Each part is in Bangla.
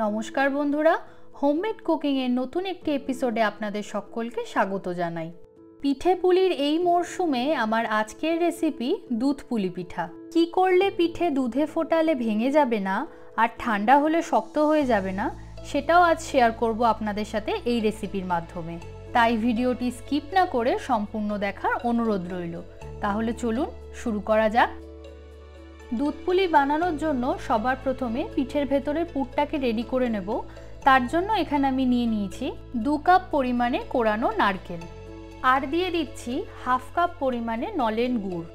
নমস্কার বন্ধুরা, হোমমেড কুকিং এর নতুন একটি এপিসোডে আপনাদের সকলকে স্বাগত জানাই। পিঠে পুলির এই মরশুমে আমার আজকের রেসিপি দুধ পুলি পিঠা। কি করলে পিঠে দুধে ফোটালে ভেঙে যাবে না আর ঠান্ডা হলে শক্ত হয়ে যাবে না, সেটাও আজ শেয়ার করব আপনাদের সাথে এই রেসিপির মাধ্যমে। তাই ভিডিওটি স্কিপ না করে সম্পূর্ণ দেখার অনুরোধ রইল। তাহলে চলুন শুরু করা যাক। দুধ পুলি বানানোর জন্য সবার প্রথমে পিঠের ভেতরের পুরটাকে রেডি করে নেব। তার জন্য এখানে আমি নিয়ে নিয়েছি 2 কাপ পরিমাণে কোরানো নারকেল, আর দিয়ে দিচ্ছি হাফ কাপ পরিমাণে নলেন গুড়।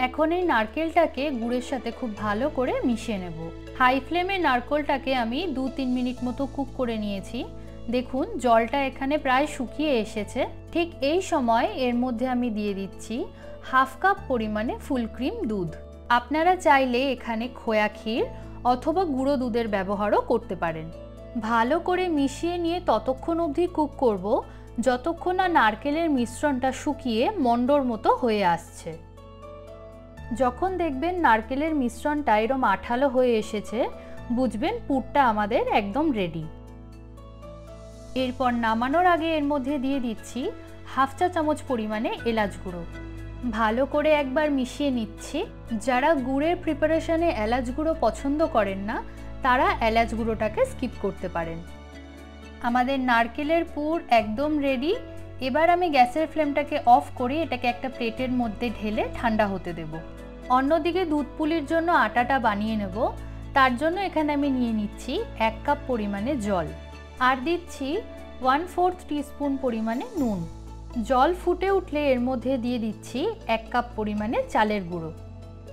এখন এই নারকেলটাকে গুড়ের সাথে খুব ভালো করে মিশিয়ে নেব। হাই ফ্লেমে নারকেলটাকে আমি 2-3 মিনিট মতো কুক করে নিয়েছি। দেখুন জলটা এখানে প্রায় শুকিয়ে এসেছে। ঠিক এই সময় এর মধ্যে আমি দিয়ে দিচ্ছি হাফ কাপ পরিমাণে ফুল ক্রিম দুধ। আপনারা চাইলে এখানে খোয়া ক্ষীর অথবা গুঁড়ো দুধের ব্যবহারও করতে পারেন। ভালো করে মিশিয়ে নিয়ে ততক্ষণ অবধি কুক করব যতক্ষণ না নারকেলের মিশ্রণটা শুকিয়ে মন্ডর মতো হয়ে আসছে। যখন দেখবেন নারকেলের মিশ্রণটা এরকম আঠালো হয়ে এসেছে, বুঝবেন পুরটা আমাদের একদম রেডি। এরপর নামানোর আগে এর মধ্যে দিয়ে দিচ্ছি হাফ চা চামচ পরিমাণে এলাচ গুঁড়ো। ভালো করে একবার মিশিয়ে নিচ্ছি। যারা গুড়ের প্রিপারেশনে এলাচ গুঁড়ো পছন্দ করেন না, তারা এলাচ গুঁড়োটাকে স্কিপ করতে পারেন। আমাদের নারকেলের পুর একদম রেডি। এবার আমি গ্যাসের ফ্লেমটাকে অফ করে এটাকে একটা প্লেটের মধ্যে ঢেলে ঠান্ডা হতে দেব। অন্যদিকে দুধ পুলির জন্য আটাটা বানিয়ে নেব। তার জন্য এখানে আমি নিয়ে নিচ্ছি 1 কাপ পরিমাণে জল, আর দিচ্ছি 1/4 টিস্পুন পরিমাণে নুন। জল ফুটে উঠলে এর মধ্যে দিয়ে দিচ্ছি 1 কাপ পরিমাণে চালের গুঁড়ো।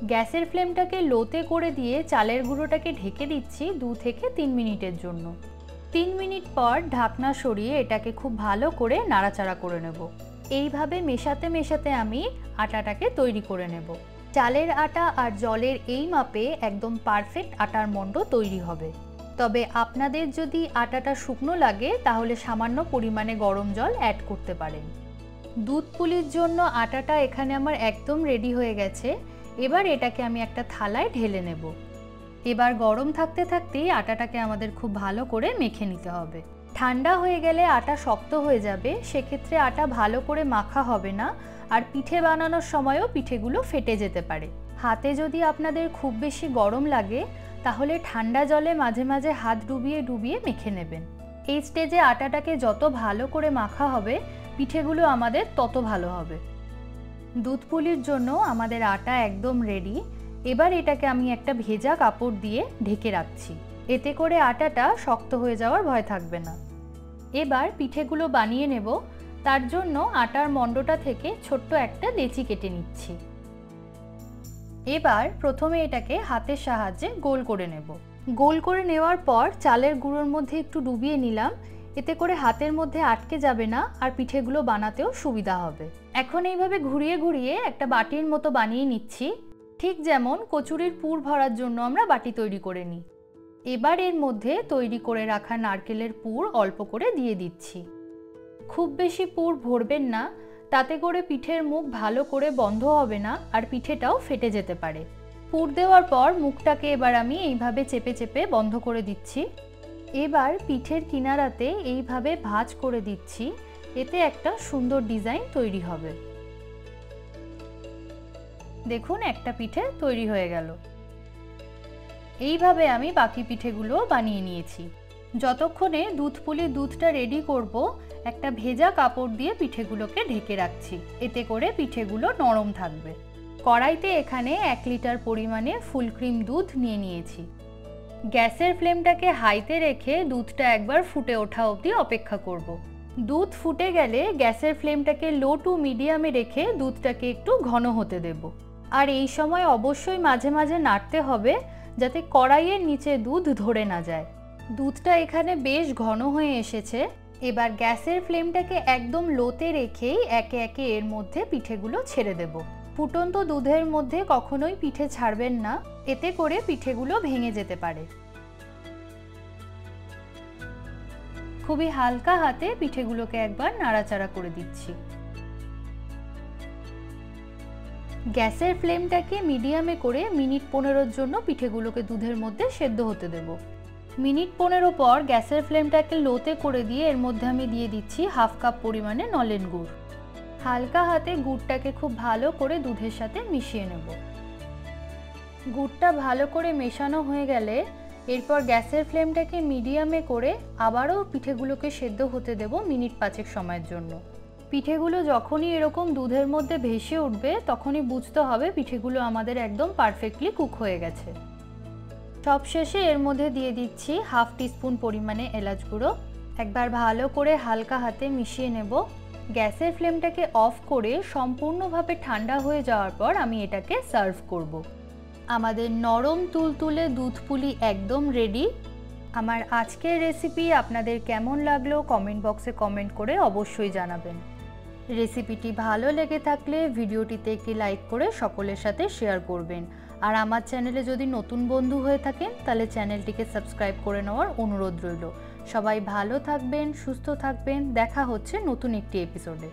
গ্যাসের ফ্লেমটাকে লোতে করে দিয়ে চালের গুঁড়োটাকে ঢেকে দিচ্ছি 2 থেকে 3 মিনিটের জন্য। 3 মিনিট পর ঢাকনা সরিয়ে এটাকে খুব ভালো করে নাড়াচাড়া করে নেব। এইভাবে মেশাতে মেশাতে আমি আটাটাকে তৈরি করে নেব। চালের আটা আর জলের এই মাপে একদম পারফেক্ট আটার মণ্ড তৈরি হবে। তবে আপনাদের যদি আটাটা শুকনো লাগে তাহলে সামান্য পরিমাণে গরম জল অ্যাড করতে পারেন। দুধ পুলির জন্য আটাটা এখানে আমার একদম রেডি হয়ে গেছে। এবার এটাকে আমি একটা থালায় ঢেলে নেব। এবার গরম থাকতে থাকতেই আটাটাকে আমাদের খুব ভালো করে মেখে নিতে হবে। ঠান্ডা হয়ে গেলে আটা শক্ত হয়ে যাবে, সেক্ষেত্রে আটা ভালো করে মাখা হবে না, আর পিঠে বানানোর সময়ও পিঠেগুলো ফেটে যেতে পারে। হাতে যদি আপনাদের খুব বেশি গরম লাগে তাহলে ঠান্ডা জলে মাঝে মাঝে হাত ডুবিয়ে ডুবিয়ে মেখে নেবেন। এই স্টেজে আটাটাকে যত ভালো করে মাখা হবে পিঠেগুলো আমাদের তত ভালো হবে। দুধ পুলির জন্য আমাদের আটা একদম রেডি। এবার এটাকে আমি একটা ভেজা কাপড় দিয়ে ঢেকে রাখছি। এতে করে আটাটা শক্ত হয়ে যাওয়ার ভয় থাকবে না। এবার পিঠেগুলো বানিয়ে নেব। তার জন্য আটার মণ্ডটা থেকে ছোট্ট একটা লেচি কেটে নিচ্ছি। এবার প্রথমে এটাকে হাতের সাহায্যে গোল করে নেব। গোল করে নেওয়ার পর চালের গুঁড়োর মধ্যে একটু ডুবিয়ে নিলাম। এতে করে হাতের মধ্যে আটকে যাবে না আর পিঠেগুলো বানাতেও সুবিধা হবে। এখন এইভাবে ঘুরিয়ে ঘুরিয়ে একটা বাটির মতো বানিয়ে নিচ্ছি, ঠিক যেমন কচুরির পুর ভরার জন্য আমরা বাটি তৈরি করে নিই। এবার এর মধ্যে তৈরি করে রাখা নারকেলের পুর অল্প করে দিয়ে দিচ্ছি। খুব বেশি পুর ভরবেন না, তাতে করে পিঠের মুখ ভালো করে বন্ধ হবে না আর পিঠেটাও ফেটে যেতে পারে। পুর দেওয়ার পর মুখটাকে এবার আমি এইভাবে চেপে চেপে বন্ধ করে দিচ্ছি। এবার পিঠের কিনারাতে এইভাবে ভাঁজ করে দিচ্ছি, এতে একটা সুন্দর ডিজাইন তৈরি হবে। দেখুন একটা পিঠে তৈরি হয়ে গেল। এইভাবে আমি বাকি পিঠেগুলো বানিয়ে নিয়েছি। যতক্ষণে দুধ পুলির দুধটা রেডি করব, একটা ভেজা কাপড় দিয়ে পিঠেগুলোকে ঢেকে রাখছি। এতে করে পিঠেগুলো নরম থাকবে। কড়াইতে এখানে 1 লিটার পরিমাণে ফুল ক্রিম দুধ নিয়ে নিয়েছি। গ্যাসের ফ্লেমটাকে হাইতে রেখে দুধটা একবার ফুটে ওঠা অবধি অপেক্ষা করব। দুধ ফুটে গেলে গ্যাসের ফ্লেমটাকে লো টু মিডিয়ামে রেখে দুধটাকে একটু ঘন হতে দেব। আর এই সময় অবশ্যই মাঝে মাঝে নাড়তে হবে যাতে কড়াইয়ের নিচে দুধ ধরে না যায়। দুধটা এখানে বেশ ঘন হয়ে এসেছে। এবার গ্যাসের ফ্লেমটাকে একদম লোতে রেখেই একে একে এর মধ্যে পিঠেগুলো ছেড়ে দেব। ফুটন্ত দুধের মধ্যে কখনোই পিঠে ছাড়বেন না, এতে করে পিঠেগুলো ভেঙে যেতে পারে। খুবই হালকা হাতে পিঠেগুলোকে একবার নাড়াচাড়া করে দিচ্ছি। গ্যাসের ফ্লেমটাকে মিডিয়ামে করে মিনিট 15-র জন্য পিঠেগুলোকে দুধের মধ্যে সেদ্ধ হতে দেব। মিনিট 15 পর গ্যাসের ফ্লেমটাকে লোতে করে দিয়ে এর মধ্যে আমি দিয়ে দিচ্ছি হাফ কাপ পরিমাণে নলেন গুড়। হালকা হাতে গুড়টাকে খুব ভালো করে দুধের সাথে মিশিয়ে নেব। গুড়টা ভালো করে মেশানো হয়ে গেলে এরপর গ্যাসের ফ্লেমটাকে মিডিয়ামে করে আবারও পিঠেগুলোকে সেদ্ধ হতে দেব মিনিট 5 সময়ের জন্য। পিঠেগুলো যখনই এরকম দুধের মধ্যে ভেসে উঠবে তখনই বুঝতে হবে পিঠেগুলো আমাদের একদম পারফেক্টলি কুক হয়ে গেছে। সবশেষে এর মধ্যে দিয়ে দিচ্ছি হাফ টিস্পুন পরিমাণে এলাচ গুঁড়ো। একবার ভালো করে হালকা হাতে মিশিয়ে নেব। গ্যাসের ফ্লেমটাকে অফ করে সম্পূর্ণভাবে ঠান্ডা হয়ে যাওয়ার পর আমি এটাকে সার্ভ করব। আমাদের নরম তুলতুলে দুধ পুলি একদম রেডি। আমার আজকের রেসিপি আপনাদের কেমন লাগলো কমেন্ট বক্সে কমেন্ট করে অবশ্যই জানাবেন। রেসিপিটি ভালো লেগে থাকলে ভিডিওটিতে একটি লাইক করে সকলের সাথে শেয়ার করবেন। আর আমার চ্যানেলে যদি নতুন বন্ধু হয়ে থাকেন তাহলে চ্যানেলটিকে সাবস্ক্রাইব করে নেওয়ার অনুরোধ রইল। সবাই ভালো থাকবেন, সুস্থ থাকবেন। দেখা হচ্ছে নতুন একটি এপিসোডে।